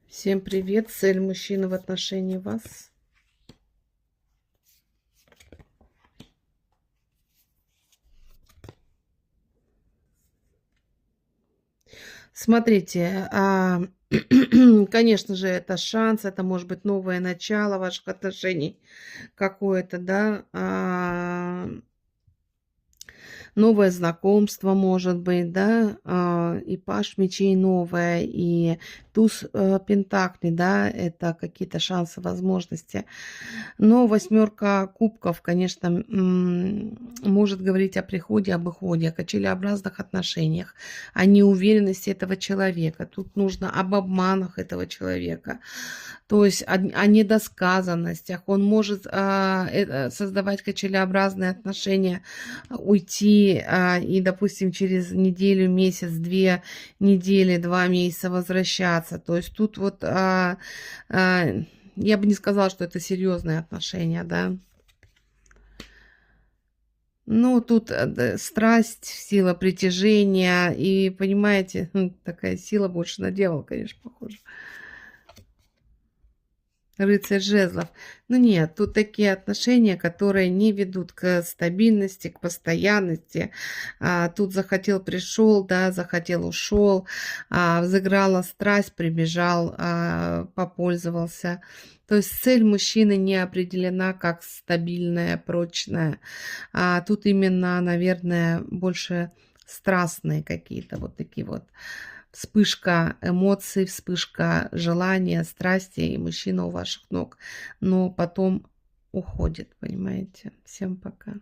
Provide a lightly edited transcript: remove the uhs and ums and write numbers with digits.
Всем привет! Цель мужчины в отношении вас. Смотрите, конечно же, это шанс, это может быть новое начало ваших отношений какое-то, да, новое знакомство, может быть, да, и паш мечей новое, и туз пентаклей, да, это какие-то шансы, возможности. Но восьмерка кубков, конечно, может говорить о приходе, об уходе, о качелеобразных отношениях, о неуверенности этого человека. Тут нужно об обманах этого человека, то есть о недосказанностях. Он может создавать качелеобразные отношения, уйти и, допустим, через неделю, месяц, 2 недели, 2 месяца возвращаться. То есть тут вот я бы не сказала, что это серьезные отношения, да. Ну, тут страсть, сила притяжения и, понимаете, такая сила больше на дьявола, конечно, похожа. Рыцарь жезлов. Ну нет, тут такие отношения, которые не ведут к стабильности, к постоянности. Тут захотел, пришел, да, захотел, ушел, взыграла страсть, прибежал, попользовался. То есть цель мужчины не определена как стабильная, прочная. Тут именно, наверное, больше страстные какие-то вот такие вот. Вспышка эмоций, вспышка желания, страсти, и мужчина у ваших ног. Но потом уходит, понимаете? Всем пока.